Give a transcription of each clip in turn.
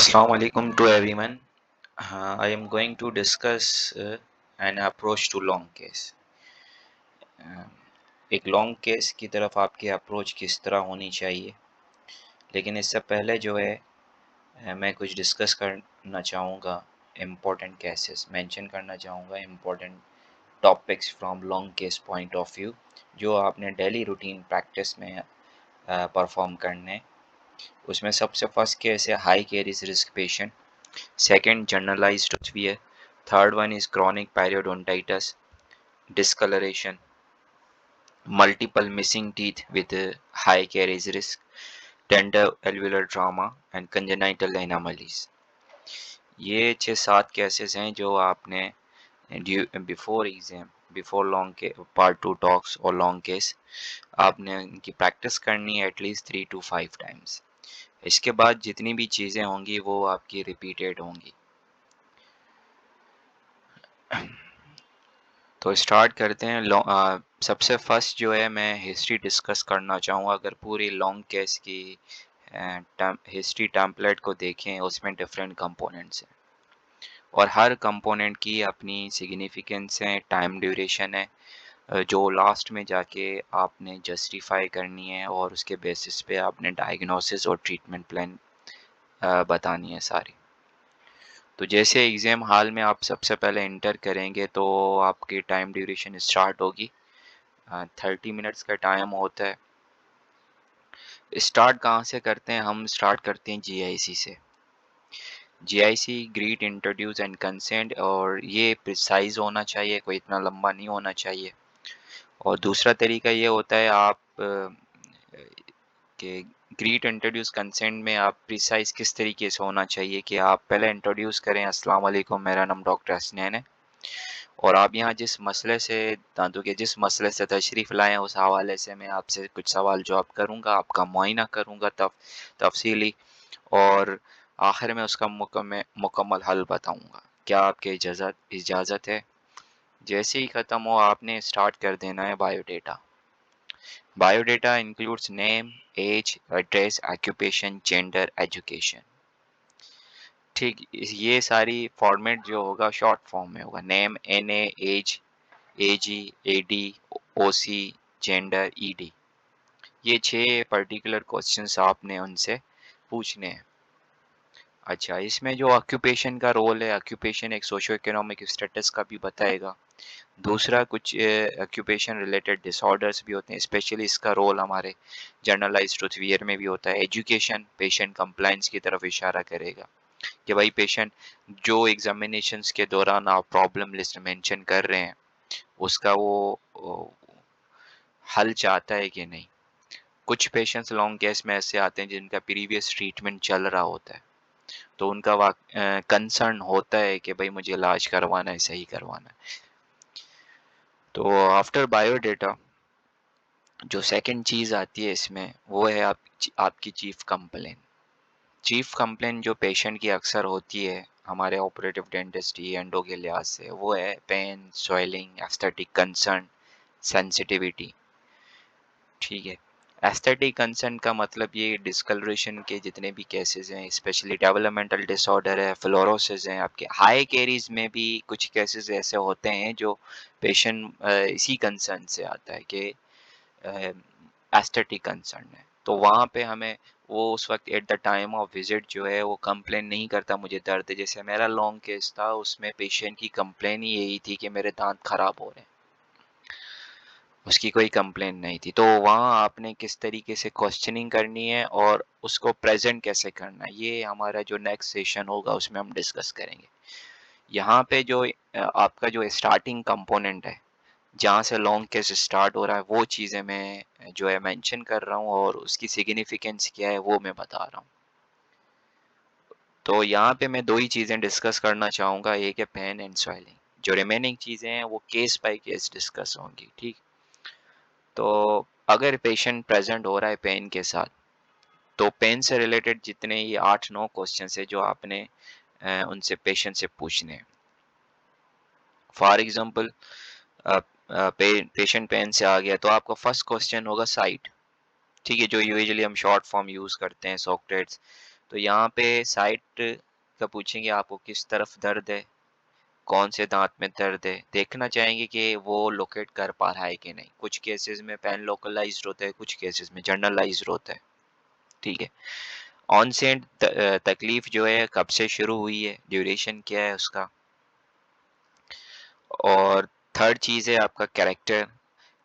Assalamu alaikum to everyone. I am going to discuss an approach to long case. Uh, एक long case की तरफ आपकी approach किस तरह होनी चाहिए, लेकिन इससे पहले जो है मैं कुछ डिस्कस करना चाहूँगा। इम्पोर्टेंट केसेस मेंशन करना चाहूँगा, important topics from long case point of view जो आपने डेली रूटीन प्रैक्टिस में परफॉर्म करने। उसमें सबसे फर्स्ट केस है high carriage risk patient, second generalized severe, third one is chronic periodontitis, discoloration, multiple missing teeth with high carriage risk, tender alveolar trauma and congenital anomalies। ये 6-7 cases हैं जो आपने before exam, before long के part 2 talks और long case आपने इनकी practice करनी है एटलीस्ट 3 to 5 टाइम्स। इसके बाद जितनी भी चीज़ें होंगी वो आपकी रिपीटेड होंगी। तो स्टार्ट करते हैं। सबसे फर्स्ट जो है मैं हिस्ट्री डिस्कस करना चाहूँगा। अगर पूरी लॉन्ग केस की हिस्ट्री टेम्पलेट को देखें, उसमें डिफरेंट कंपोनेंट्स हैं और हर कंपोनेंट की अपनी सिग्निफिकेंस है, टाइम ड्यूरेशन है, जो लास्ट में जाके आपने जस्टिफाई करनी है और उसके बेसिस पे आपने डायग्नोसिस और ट्रीटमेंट प्लान बतानी है सारी। तो जैसे एग्ज़ाम हॉल में आप सबसे पहले एंटर करेंगे तो आपकी टाइम ड्यूरेशन स्टार्ट होगी। 30 मिनट्स का टाइम होता है। स्टार्ट कहाँ से करते हैं? हम स्टार्ट करते हैं जीआईसी से। GIC greet, introduce and consent, और ये प्रिसाइज होना चाहिए, कोई इतना लंबा नहीं होना चाहिए। और दूसरा तरीका ये होता है आप कि ग्रीट, इंट्रोड्यूस, कंसेंट में आप प्रिसाइज किस तरीके से होना चाहिए कि आप पहले इंट्रोड्यूस करें, अस्सलाम वालेकुम, मेरा नाम डॉक्टर हसनैन है और आप यहाँ जिस मसले से, दांतों के जिस मसले से तशरीफ़ लाए हैं उस हवाले से मैं आपसे कुछ सवाल जवाब करूँगा, आपका मुआयना करूँगा तफसीली, और आखिर में उसका मुकम्मल हल बताऊँगा। क्या आपकी इजाज़त है? जैसे ही ख़त्म हो आपने स्टार्ट कर देना है biodata. Biodata includes name, age, address, occupation, gender, education. ठीक, ये सारी फॉर्मेट जो होगा शॉर्ट फॉर्म में होगा। Name NA, age AG, AD, OC, gender ED। ये 6 पर्टिकुलर क्वेश्चंस आपने उनसे पूछने हैं। अच्छा, इसमें जो ऑक्यूपेशन का रोल है, ऑक्यूपेशन एक सोशो इकोनॉमिक स्टेटस का भी बताएगा। दूसरा, कुछ ऑक्यूपेशन रिलेटेड डिसऑर्डर्स भी होते हैं, स्पेशली इसका रोल हमारे जनरलाइज्ड टूथ वियर में भी होता है। एजुकेशन पेशेंट कंप्लायंस की तरफ इशारा करेगा कि भाई पेशेंट जो एग्जामिनेशंस के दौरान आप प्रॉब्लम लिस्ट मेंशन कर रहे हैं उसका वो हल चाहता है कि नहीं। कुछ पेशेंट्स लॉन्ग केस में ऐसे आते हैं जिनका प्रीवियस ट्रीटमेंट चल रहा होता है, तो उनका कंसर्न होता है कि भाई मुझे इलाज करवाना है, सही करवाना है। तो आफ्टर बायोडेटा जो सेकंड चीज़ आती है इसमें वो है आपकी चीफ कंप्लेन। चीफ कंप्लेन जो पेशेंट की अक्सर होती है हमारे ऑपरेटिव डेंटिस्ट्री एंडो के लिहाज से, वो है pain, swelling, aesthetic concern, sensitivity. ठीक है, एस्थेटिक कंसर्न का मतलब ये डिस्कलरेशन के जितने भी केसेस हैं, स्पेशली डेवलपमेंटल डिसऑर्डर है, फ्लोरोसिस है, आपके हाई कैरीज में भी कुछ केसेस ऐसे होते हैं जो पेशेंट इसी कंसर्न से आता है कि एस्थेटिक कंसर्न है। तो वहाँ पे हमें वो उस वक्त at the time of visit जो है वो कंप्लेन नहीं करता मुझे दर्द है। जैसे मेरा लॉन्ग केस था, उसमें पेशेंट की कंप्लेन ही यही थी कि मेरे दांत खराब हो रहे हैं, उसकी कोई कंप्लेन नहीं थी। तो वहाँ आपने किस तरीके से क्वेश्चनिंग करनी है और उसको प्रेजेंट कैसे करना है, ये हमारा जो नेक्स्ट सेशन होगा उसमें हम डिस्कस करेंगे। यहाँ पे जो आपका जो स्टार्टिंग कंपोनेंट है, जहाँ से लॉन्ग केस स्टार्ट हो रहा है, वो चीज़ें मैं जो है मेंशन कर रहा हूँ और उसकी सिग्निफिकेंस क्या है वो मैं बता रहा हूँ। तो यहाँ पे मैं 2 ही चीज़ें डिस्कस करना चाहूँगा, एक है पेन एंड स्वेलिंग। जो रिमेनिंग चीज़ें हैं वो केस बाय केस डिस्कस होंगी। ठीक, तो अगर पेशेंट प्रेजेंट हो रहा है पेन के साथ, तो पेन से रिलेटेड जितने ये 8-9 क्वेश्चन है जो आपने उनसे पेशेंट से पूछने हैं। फॉर एग्जांपल पेशेंट पेन से आ गया तो आपका फर्स्ट क्वेश्चन होगा साइट। ठीक है, जो यूजुअली हम शॉर्ट फॉर्म यूज करते हैं सोक्रेट्स। तो यहाँ पे साइट का पूछेंगे आपको किस तरफ दर्द है, कौन से दांत में दर्द है, देखना चाहेंगे कि वो लोकेट कर पा रहा है कि नहीं। कुछ केसेस में पैन लोकलाइज्ड होता है, कुछ केसेस में जनरलाइज्ड होता है। ठीक है। ऑनसेट तकलीफ जो है कब से शुरू हुई है, ड्यूरेशन क्या है उसका। और थर्ड चीज़ है आपका कैरेक्टर।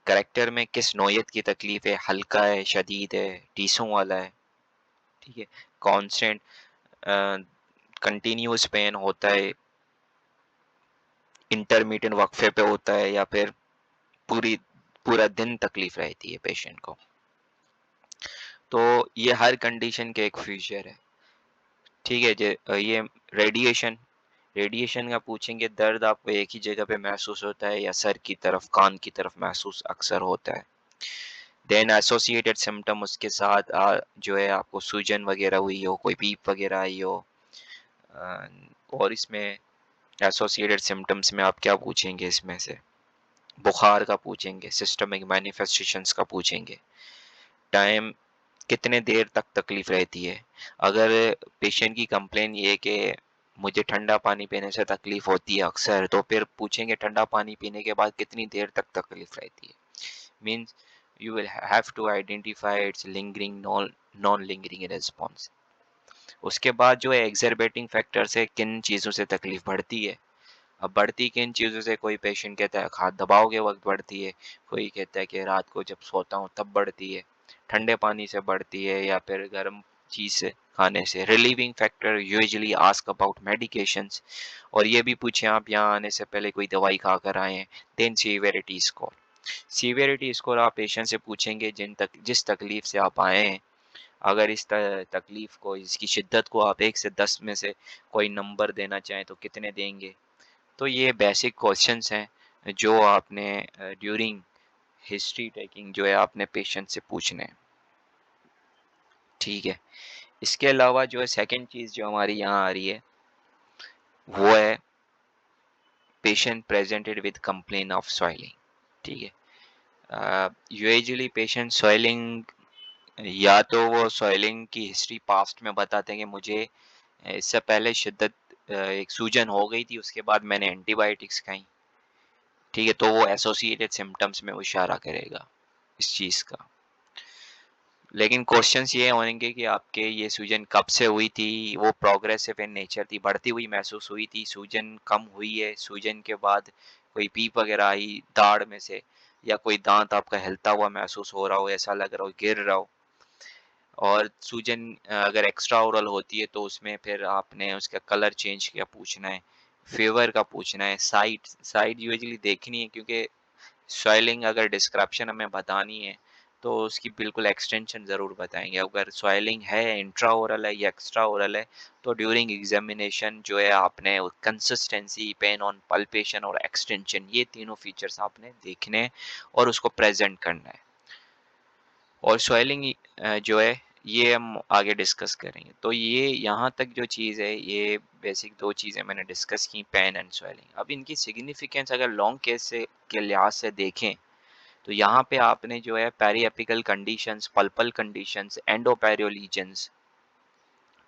कैरेक्टर में किस नौयत की तकलीफ है, हल्का है, शदीद है, टीसों वाला है। ठीक है। कांस्टेंट कंटिन्यूस पेन होता है, इंटरमीडिएट वक्फे पे होता है, या फिर पूरी पूरा दिन तकलीफ रहती है पेशेंट को। तो ये हर कंडीशन के एक फीचर है। ठीक है। ये रेडिएशन रेडिएशन का पूछेंगे, दर्द आपको एक ही जगह पे महसूस होता है या सर की तरफ, कान की तरफ महसूस अक्सर होता है। देन एसोसिएटेड सिम्टम, उसके साथ जो है आपको सूजन वगैरह हुई हो, कोई पीप वगैरह आई हो। और इसमें एसोसिएटेड सिम्टम्स में आप क्या पूछेंगे, इसमें से बुखार का पूछेंगे, सिस्टमिक मैनिफेस्टेशंस का पूछेंगे, टाइम कितने देर तक तकलीफ रहती है। अगर पेशेंट की कंप्लेन ये है कि मुझे ठंडा पानी पीने से तकलीफ होती है अक्सर, तो फिर पूछेंगे ठंडा पानी पीने के बाद कितनी देर तक तकलीफ रहती है। Means you will have to identify its lingering, non lingering response. उसके बाद जो है एग्जरबेटिंग फैक्टर्स है, किन चीज़ों से तकलीफ बढ़ती है। अब बढ़ती किन चीज़ों से, कोई पेशेंट कहता है हाथ दबाव के वक्त बढ़ती है, कोई कहता है कि रात को जब सोता हूँ तब बढ़ती है, ठंडे पानी से बढ़ती है, या फिर गर्म चीज़ से खाने से। Relieving factor usually ask about medications, और ये भी पूछें आप यहाँ आने से पहले कोई दवाई खा कर आए हैं। Then severity score. Severity score आप पेशेंट से पूछेंगे जिस तकलीफ से आप आए हैं। अगर इस तकलीफ को, इसकी शिद्दत को आप 1 से 10 में से कोई नंबर देना चाहें तो कितने देंगे। तो ये बेसिक क्वेश्चंस हैं जो आपने ड्यूरिंग हिस्ट्री टेकिंग जो है आपने पेशेंट से पूछने हैं। ठीक है। इसके अलावा जो है सेकंड चीज़ जो हमारी यहाँ आ रही है वो है patient presented with complain of soiling. ठीक है। यूजुअली पेशेंट सॉइलिंग, या तो वो सॉइलिंग की हिस्ट्री पास्ट में बताते हैं कि मुझे इससे पहले शिद्दत एक सूजन हो गई थी, उसके बाद मैंने एंटीबायोटिक्स खाई। ठीक है। तो वो एसोसिएटेड सिम्टम्स में वो इशारा करेगा इस चीज़ का। लेकिन क्वेश्चंस ये होंगे कि आपके ये सूजन कब से हुई थी, वो प्रोग्रेसिव इन नेचर थी, बढ़ती हुई महसूस हुई थी, सूजन कम हुई है, सूजन के बाद कोई पीप वगैरह आई दाढ़ में से, या कोई दांत आपका हिलता हुआ महसूस हो रहा हो, ऐसा लग रहा हो गिर रहा हो। और सूजन अगर एक्स्ट्रा ओरल होती है तो उसमें फिर आपने उसका कलर चेंज किया पूछना है, फीवर का पूछना है, साइट साइट यूजुअली देखनी है, क्योंकि सॉइलिंग अगर डिस्क्रिप्शन हमें बतानी है तो उसकी बिल्कुल एक्सटेंशन ज़रूर बताएंगे। अगर सॉइलिंग है, इंट्रा ओरल है या एक्स्ट्रा ओरल है, तो ड्यूरिंग एग्जामिनेशन जो है आपने कंसिस्टेंसी, पेन ऑन पल्पेशन और एक्सटेंशन, ये तीनों फीचर्स आपने देखने हैं और उसको प्रेजेंट करना है। और सॉइलिंग जो है ये हम आगे डिस्कस करेंगे। तो ये यहाँ तक जो चीज़ है, ये बेसिक दो चीज़ें मैंने डिस्कस की, पेन एंड सॉइलिंग। अब इनकी सिग्निफिकेंस अगर लॉन्ग केस से के लिहाज से देखें तो यहाँ पे आपने जो है पेरिएपिकल कंडीशंस, पल्पल कंडीशंस, एंडोपेरियो लीजन्स।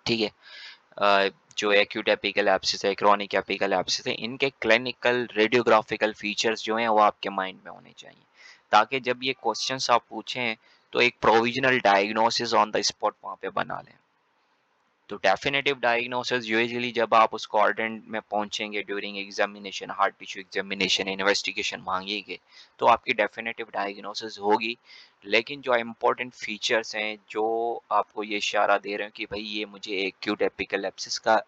ठीक है। जो एक्यूट एपिकल एब्सिस है, क्रॉनिक एपिकल एब्सिस है, इनके क्लिनिकल रेडियोग्राफिकल फीचर्स जो हैं वो आपके माइंड में होने चाहिए, ताकि जब ये क्वेश्चंस आप पूछें तो एक provisional diagnosis on the spot वहाँ पे बना लें। तो डेफिनेटिव डायग्नोसिस यूजुअली जब आप उस क्वाड्रेंट में पहुंचेंगे during examination, heart tissue examination, investigation मांगेंगे, तो आपकी डेफिनेटिव डायग्नोसिस होगी। लेकिन जो इम्पोर्टेंट फीचर्स हैं जो आपको ये इशारा दे रहे हैं कि भाई ये मुझे एक्यूट एपिकल एब्सिस का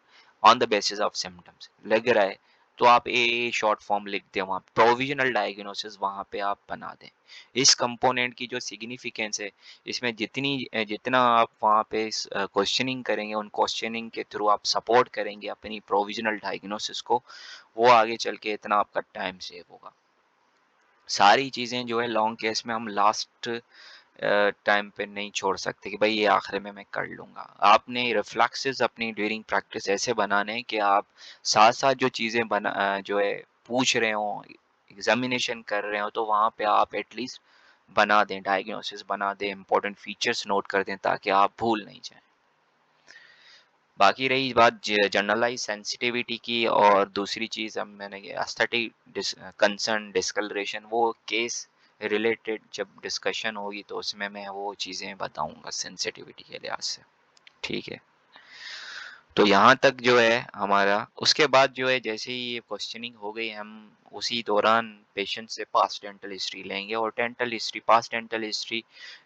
on the basis of symptoms लग रहा है, तो आप ए शॉर्ट फॉर्म लिख दें, वहाँ प्रोविजनल डायग्नोसिस वहाँ पे आप बना दें। इस कंपोनेंट की जो सिग्निफिकेंस है, इसमें जितना आप वहाँ पे क्वेश्चनिंग करेंगे, उन क्वेश्चनिंग के थ्रू आप सपोर्ट करेंगे अपनी प्रोविजनल डायग्नोसिस को, वो आगे चल के इतना आपका टाइम सेव होगा। सारी चीज़ें जो है लॉन्ग केस में हम लास्ट टाइम पे नहीं छोड़ सकते कि भाई ये आखिर में मैं कर लूँगा। आपने रिफ्लेक्सेस अपनी ड्यूरिंग प्रैक्टिस ऐसे बनाने हैं कि आप साथ-साथ जो चीज़ें जो है पूछ रहे हों, एग्ज़ामिनेशन कर रहे हो, तो वहाँ पे आप एटलीस्ट बना दें, डायग्नोसिस बना दें, इम्पोर्टेंट फीचर्स नोट कर दें ताकि आप भूल नहीं जाएँ। बाकी रही बात जनरलाइज सेंसिटिविटी की, और दूसरी चीज़ अब मैंने एस्थेटिक कंसर्न डिस्कलरेशन, वो केस रिलेटेड जब डिस्कशन होगी तो उसमें मैं वो चीज़ें बताऊंगा सेंसिटिविटी के लिहाज से। ठीक है, तो यहाँ तक जो है हमारा, उसके बाद जो है जैसे ही ये क्वेश्चनिंग हो गई, हम उसी दौरान पेशेंट से पास्ट डेंटल हिस्ट्री लेंगे। और dental history, past dental history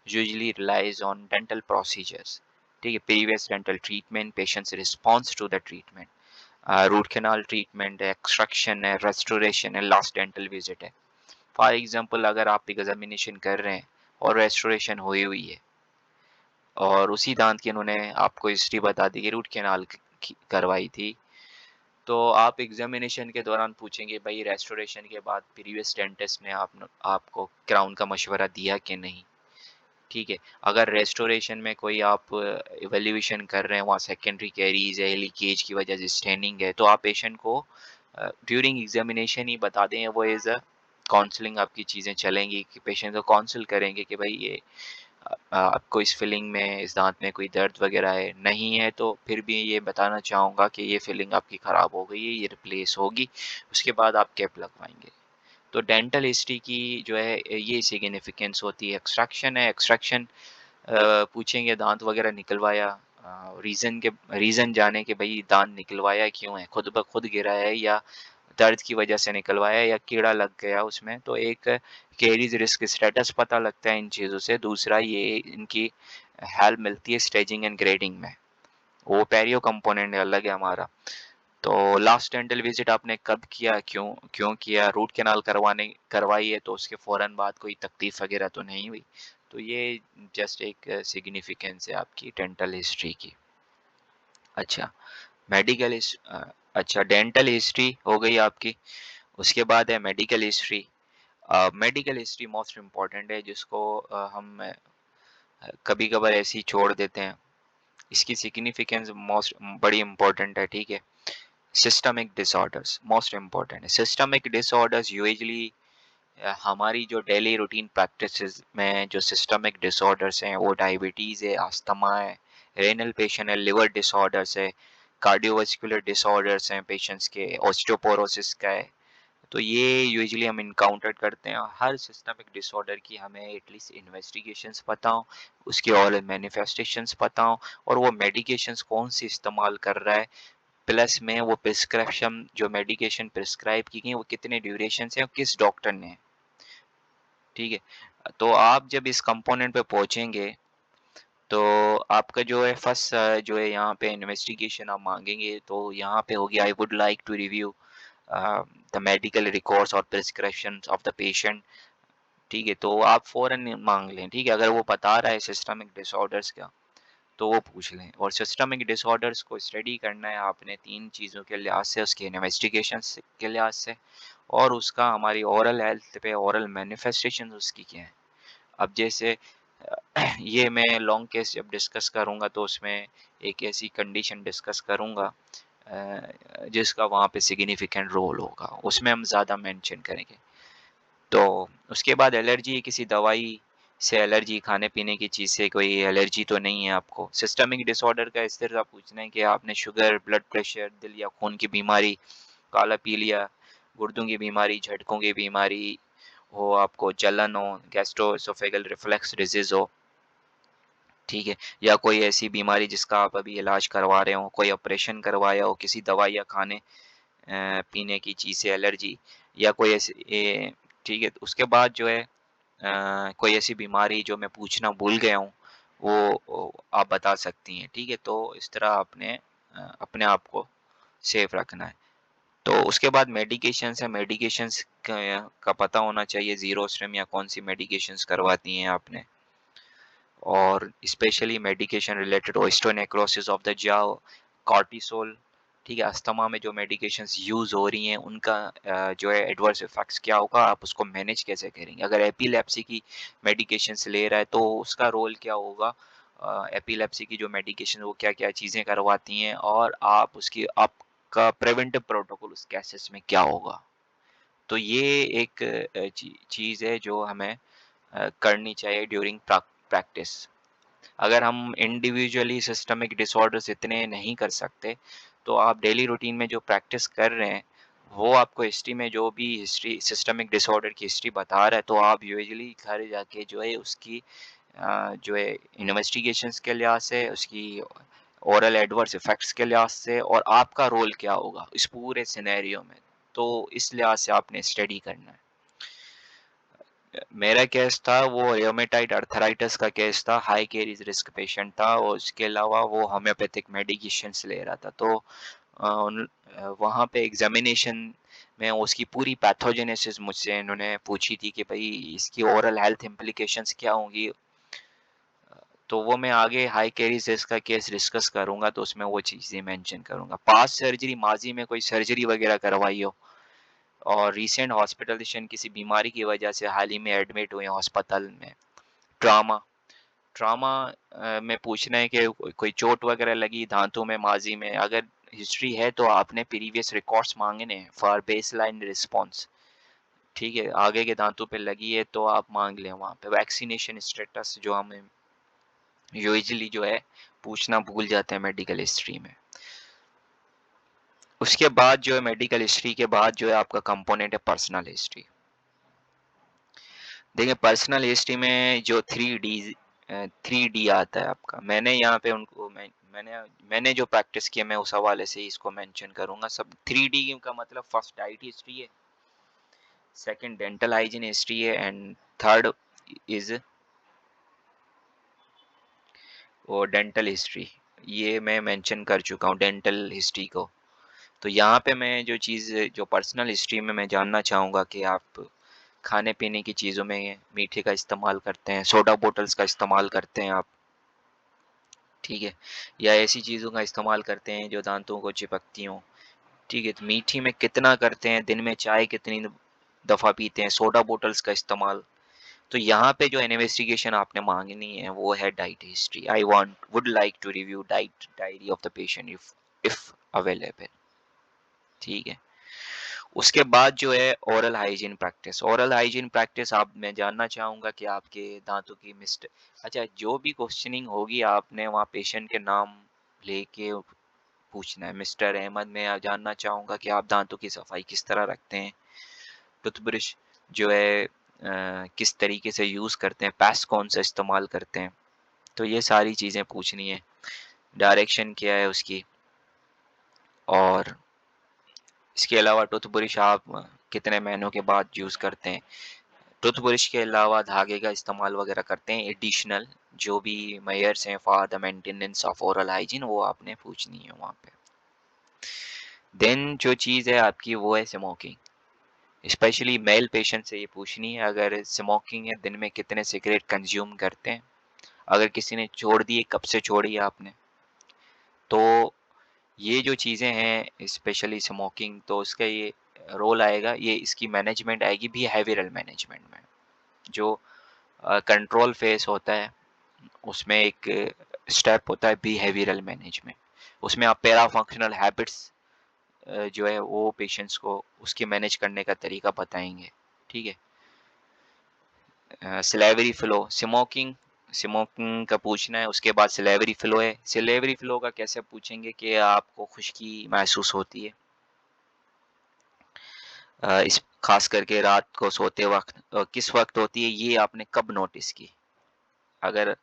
usually relies on dental procedures. ठीक है, previous dental treatment, patient's response to the treatment, root canal treatment है, एक्सट्रैक्शन है, रेस्टोरेशन है, लास्ट डेंटल विजिट है। फॉर एग्जांपल, अगर आप एग्जामिनेशन कर रहे हैं और रेस्टोरेशन हुई हुई है और उसी दांत की उन्होंने आपको हिस्ट्री बता दी कि रूट कैनाल करवाई थी, तो आप एग्जामिनेशन के दौरान पूछेंगे भाई रेस्टोरेशन के बाद प्रीवियस डेंटिस्ट ने आपको क्राउन का मशवरा दिया कि नहीं। ठीक है, अगर रेस्टोरेशन में कोई आप इवेल्युएशन कर रहे हैं, वहाँ सेकेंडरी कैरीज है, लीकेज की वजह से स्टेनिंग है, तो आप पेशेंट को ड्यूरिंग एग्जामिनेशन ही बता दें। वो एज अ काउंसलिंग आपकी चीज़ें चलेंगी कि पेशेंट को काउंसिल करेंगे कि भाई ये आपको इस फीलिंग में, इस दांत में कोई दर्द वगैरह है नहीं है, तो फिर भी ये बताना चाहूँगा कि ये फीलिंग आपकी ख़राब हो गई है, ये रिप्लेस होगी, उसके बाद आप कैप लगवाएंगे। तो डेंटल हिस्ट्री की जो है ये सिग्निफिकेंस होती है। एक्सट्रैक्शन है, एक्सट्रैक्शन पूछेंगे दांत वगैरह निकलवाया, रीज़न के रीज़न जाने कि भाई दांत निकलवाया क्यों है, खुद ब खुद गिरा है या दर्द की वजह से निकलवाया या कीड़ा लग गया उसमें। तो एक कैरीज रिस्क स्टेटस पता लगता है इन चीज़ों से। दूसरा ये इनकी हेल्प मिलती है स्टेजिंग एंड ग्रेडिंग में, वो पेरियो कंपोनेंट अलग है हमारा। तो लास्ट डेंटल विजिट आपने कब किया, क्यों क्यों किया, रूट कैनाल करवाई है तो उसके फौरन बाद कोई तकलीफ वगैरह तो नहीं हुई। तो ये जस्ट एक सिग्निफिकेंस है आपकी डेंटल हिस्ट्री की। अच्छा, मेडिकल अच्छा, डेंटल हिस्ट्री हो गई आपकी। उसके बाद है medical history. Medical history most important है, जिसको हम कभी कभार ऐसे ही छोड़ देते हैं। इसकी सिग्निफिकेंस मोस्ट बड़ी इम्पोर्टेंट है। ठीक है, सिस्टमिक डिसऑर्डर्स मोस्ट इम्पोर्टेंट है। सिस्टमिक डिसऑर्डर्स यूजुअली हमारी जो डेली रूटीन प्रैक्टिसेस में जो सिस्टमिक डिसऑर्डर्स हैं, वो डायबिटीज़ है, अस्थमा है, रेनल पेशेंट है, लिवर डिसऑर्डर्स है, कार्डियोवास्कुलर डिसऑर्डर्स हैं पेशेंट्स के, ऑस्टियोपोरोसिस का है। तो ये यूजुअली हम इनकाउंटर करते हैं। हर सिस्टमिक डिसऑर्डर की हमें एटलीस्ट इन्वेस्टिगेशंस पता हो, उसके और मैनिफेस्टेशंस पता हो, और वो मेडिकेशंस कौन सी इस्तेमाल कर रहा है, प्लस में वो प्रिस्क्रिप्शन जो मेडिकेशन प्रिस्क्राइब की गई वो कितने ड्यूरेशन से और किस डॉक्टर ने। ठीक है, तो आप जब इस कंपोनेंट पे पहुंचेंगे तो आपका जो है फर्स्ट जो है यहाँ पे इन्वेस्टिगेशन आप मांगेंगे, तो यहाँ पे होगी I would like to review the medical records और प्रिस्क्रिप्शन ऑफ द पेशेंट। ठीक है, तो आप फौरन मांग लें। ठीक है, अगर वो बता रहा है सिस्टमिक डिसऑर्डर्स का तो वो पूछ लें। और सिस्टमिक डिसऑर्डर्स को स्टडी करना है आपने तीन चीज़ों के लिहाज से, उसके इन्वेस्टिगेशन के लिहाज से, और उसका हमारी ओरल हेल्थ पे ओरल मैनिफेस्टेशन उसकी क्या है। अब जैसे ये मैं लॉन्ग केस जब डिस्कस करूँगा तो उसमें एक ऐसी कंडीशन डिस्कस करूँगा जिसका वहाँ पे सिग्निफिकेंट रोल होगा, उसमें हम ज़्यादा मेंशन करेंगे। तो उसके बाद एलर्जी, किसी दवाई से एलर्जी, खाने पीने की चीज़ से कोई एलर्जी तो नहीं है आपको। सिस्टमिक डिसऑर्डर का इस तरह पूछना है कि आपने शुगर, ब्लड प्रेशर, दिल या खून की बीमारी, काला पीलिया, गुर्दों की बीमारी, झटकों की बीमारी हो, आपको जलन हो, गैस्ट्रोएसोफेगल रिफ्लक्स डिजीज हो। ठीक है, या कोई ऐसी बीमारी जिसका आप अभी इलाज करवा रहे हो, कोई ऑपरेशन करवाया हो, किसी दवाई या खाने पीने की चीज़ से एलर्जी, या कोई ऐसी ठीक है, तो उसके बाद जो है कोई ऐसी बीमारी जो मैं पूछना भूल गया हूँ, वो आप बता सकती हैं। ठीक है, तो इस तरह आपने अपने आप को सेफ रखना है। तो उसके बाद मेडिकेशंस है, मेडिकेशंस का पता होना चाहिए, ज़ीरो स्ट्रेम या कौन सी मेडिकेशंस करवाती हैं आपने। और specially medication related osteonecrosis of the jaw, cortisol. ठीक है, अस्थमा में जो मेडिकेशंस यूज़ हो रही हैं उनका जो है एडवर्स इफेक्ट्स क्या होगा, आप उसको मैनेज कैसे करेंगे। अगर एपिलेप्सी की मेडिकेशंस ले रहा है तो उसका रोल क्या होगा, एपिलेप्सी की जो मेडिकेशन वो क्या क्या चीज़ें करवाती हैं, और आप उसकी आपका प्रिवेंटिव प्रोटोकॉल उस केसेस में क्या होगा। तो ये एक चीज़ है जो हमें करनी चाहिए ड्यूरिंग प्रैक्टिस। अगर हम इंडिविजुअली सिस्टमिक डिसऑर्डर्स इतने नहीं कर सकते, तो आप डेली रूटीन में जो प्रैक्टिस कर रहे हैं, वो आपको हिस्ट्री में जो भी हिस्ट्री सिस्टमिक डिसऑर्डर की हिस्ट्री बता रहा है, तो आप यूजुअली घर जाके जो है उसकी जो है इन्वेस्टिगेशंस के लिहाज से, उसकी ओरल एडवर्स इफेक्ट्स के लिहाज से और आपका रोल क्या होगा इस पूरे सिनेरियो में, तो इस लिहाज से आपने स्टडी करना है। मेरा केस था वो रियोमेटॉइड अर्थराइटिस का केस था, हाई कैरीज रिस्क पेशेंट था और उसके अलावा वो होम्योपैथिक मेडिकेशंस ले रहा था। तो वहाँ पे एग्जामिनेशन में उसकी पूरी पैथोजेनेसिस मुझसे इन्होंने पूछी थी कि भाई इसकी ओरल हेल्थ इम्प्लीकेशंस क्या होंगी। तो वो मैं आगे हाई कैरीज का केस डिस्कस करूंगा, तो उसमें वो चीज़ें मेंशन करूंगा। पास्ट सर्जरी, माजी में कोई सर्जरी वगैरह करवाई हो और रीसेंट हॉस्पिटलाइजेशन किसी बीमारी की वजह से हाल ही में एडमिट हुए हॉस्पिटल में, ट्रामा ट्रामा में पूछना है कि कोई चोट वगैरह लगी दांतों में माजी में, अगर हिस्ट्री है तो आपने प्रीवियस रिकॉर्ड्स मांगने हैं फॉर बेसलाइन रिस्पॉन्स। ठीक है, आगे के दांतों पे लगी है तो आप मांग लें वहाँ पे। वैक्सीनेशन स्टेटस जो हमें यूजुअली जो है पूछना भूल जाते हैं मेडिकल हिस्ट्री में। उसके बाद जो है मेडिकल हिस्ट्री के बाद जो है आपका कंपोनेंट है पर्सनल हिस्ट्री। देखिए पर्सनल हिस्ट्री में जो 3D आता है आपका, मैंने यहाँ पे उनको मैंने जो प्रैक्टिस किया मैं उस हवाले से ही इसको मेंशन करूंगा। सब 3D का मतलब फर्स्ट डाइट हिस्ट्री है, सेकंड डेंटल हाइजीन हिस्ट्री है एंड थर्ड इज वो डेंटल हिस्ट्री। ये मैं मेंशन कर चुका हूँ डेंटल हिस्ट्री को। तो यहाँ पे मैं जो चीज़ जो पर्सनल हिस्ट्री में मैं जानना चाहूँगा कि आप खाने पीने की चीज़ों में मीठे का इस्तेमाल करते हैं, सोडा बोतल्स का इस्तेमाल करते हैं आप, ठीक है, या ऐसी चीज़ों का इस्तेमाल करते हैं जो दांतों को चिपकती हों, ठीक है। तो मीठी में कितना करते हैं, दिन में चाय कितनी दफ़ा पीते हैं, सोडा बोतल्स का इस्तेमाल। तो यहाँ पे जो इन्वेस्टिगेशन आपने मांगनी है वो है diet history. I want would like to review diet diary of the patient if available, ठीक है। उसके बाद जो है oral hygiene practice. Oral hygiene practice आप मैं जानना चाहूँगा कि आपके दांतों की अच्छा, जो भी क्वेश्चनिंग होगी आपने वहाँ पेशेंट के नाम लेके पूछना है। मिस्टर अहमद, मैं जानना चाहूँगा कि आप दांतों की सफाई किस तरह रखते हैं, टूथब्रश जो है किस तरीके से यूज़ करते हैं, पेस्ट कौन सा इस्तेमाल करते हैं, तो ये सारी चीज़ें पूछनी है। डायरेक्शन क्या है उसकी, और इसके अलावा टूथब्रश आप कितने महीनों के बाद यूज़ करते हैं। टूथब्रश के अलावा धागे का इस्तेमाल वगैरह करते हैं एडिशनल, जो भी मेयर्स हैं for the maintenance of oral hygiene वो आपने पूछनी है वहाँ पे। देन जो चीज़ है आपकी वो है स्मोकिंग। स्पेशली मेल पेशेंट से ये पूछनी है, अगर स्मोकिंग है दिन में कितने सिगरेट कंज्यूम करते हैं, अगर किसी ने छोड़ दी है कब से छोड़ी है आपने। तो ये जो चीज़ें हैं स्पेशली स्मोकिंग, तो उसका ये रोल आएगा, ये इसकी मैनेजमेंट आएगी बिहेवियरल मैनेजमेंट में। जो कंट्रोल फेस होता है उसमें एक स्टेप होता है बिहेवियरल मैनेजमेंट। उसमें आप पैरा फंक्शनल हैबिट्स जो है वो पेशेंट्स को उसके मैनेज करने का तरीका बताएंगे, ठीक है। सिलेवरी फ्लो, स्मोकिंग स्मोकिंग का पूछना है। उसके बाद सिलेवरी फ्लो है। सिलेवरी फ्लो का कैसे पूछेंगे कि आपको खुश्की महसूस होती है इस खास करके रात को सोते वक्त, किस वक्त होती है ये आपने कब नोटिस की। अगर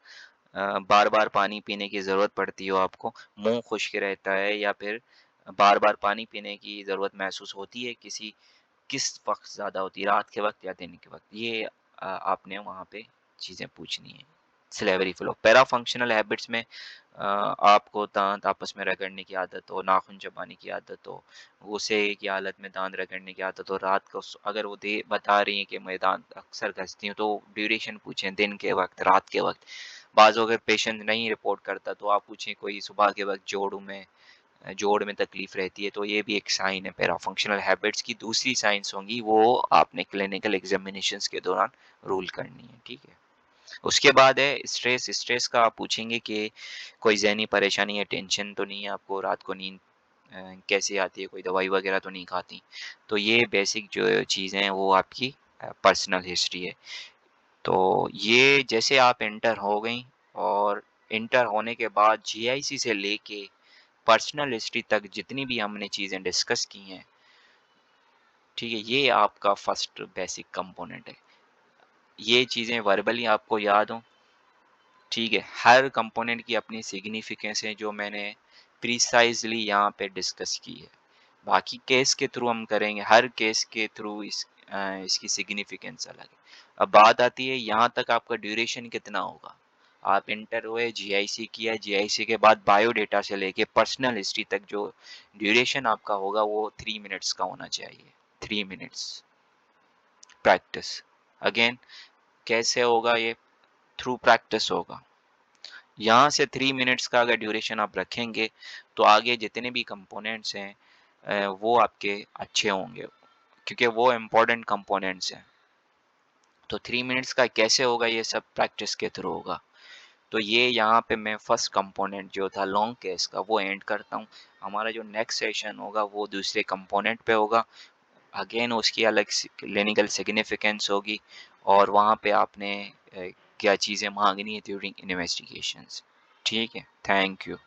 बार बार पानी पीने की ज़रूरत पड़ती हो आपको, मुंह खुश्क रहता है, या फिर बार बार पानी पीने की ज़रूरत महसूस होती है किस वक्त ज़्यादा होती है, रात के वक्त या दिन के वक्त, ये आपने वहाँ पे चीज़ें पूछनी है। Salivary flow. Para functional habits में आपको दांत आपस में रगड़ने की आदत हो, नाखून चबाने की आदत हो, गुस्से की हालत में दांत रगड़ने की आदत हो, रात को अगर वो दे बता रही हैं कि मैं दांत अक्सर घसती हूँ, तो ड्यूरेशन पूछें, दिन के वक्त, रात के वक्त। बाज़ अगर पेशेंट नहीं रिपोर्ट करता तो आप पूछें कोई सुबह के वक्त जोड़ में तकलीफ रहती है, तो ये भी एक साइन है पैरा फंक्शनल हैबिट्स की। दूसरी साइंस होंगी वो आपने क्लिनिकल एग्जामिनेशंस के दौरान रूल करनी है, ठीक है। उसके बाद है स्ट्रेस। स्ट्रेस का आप पूछेंगे कि कोई ज़हनी परेशानी या टेंशन तो नहीं है आपको, रात को नींद कैसे आती है, कोई दवाई वगैरह तो नहीं खाती। तो ये बेसिक जो चीज़ें हैं वो आपकी पर्सनल हिस्ट्री है। तो ये जैसे आप एंटर हो गई और इंटर होने के बाद जीआईसी से लेके पर्सनल हिस्ट्री तक जितनी भी हमने चीज़ें डिस्कस की हैं, ठीक है, ये आपका फर्स्ट बेसिक कंपोनेंट है। ये चीज़ें वर्बली आपको याद हों, ठीक है। हर कंपोनेंट की अपनी सिग्निफिकेंस है जो मैंने प्रिसाइजली यहाँ पे डिस्कस की है। बाकी केस के थ्रू हम करेंगे, हर केस के थ्रू इसकी सिग्निफिकेंस अलग है। अब बात आती है यहाँ तक आपका ड्यूरेशन कितना होगा। आप इंटर हुए, जीआईसी किया, जीआईसी के बाद बायोडेटा से लेके पर्सनल हिस्ट्री तक जो ड्यूरेशन आपका होगा वो 3 मिनट्स का होना चाहिए। 3 मिनट्स प्रैक्टिस। अगेन कैसे होगा ये? थ्रू प्रैक्टिस होगा। यहाँ से 3 मिनट्स का अगर ड्यूरेशन आप रखेंगे तो आगे जितने भी कंपोनेंट्स हैं वो आपके अच्छे होंगे, क्योंकि वो इम्पोर्टेंट कंपोनेंट्स हैं। तो 3 मिनट्स का कैसे होगा, ये सब प्रैक्टिस के थ्रू होगा। तो ये यहाँ पे मैं फर्स्ट कंपोनेंट जो था लॉन्ग केस का वो एंड करता हूँ। हमारा जो नेक्स्ट सेशन होगा वो दूसरे कंपोनेंट पे होगा। अगेन उसकी अलग क्लिनिकल सिग्निफिकेंस होगी और वहाँ पे आपने क्या चीज़ें मांगनी है ड्यूरिंग इन्वेस्टिगेशंस। ठीक है, थैंक यू।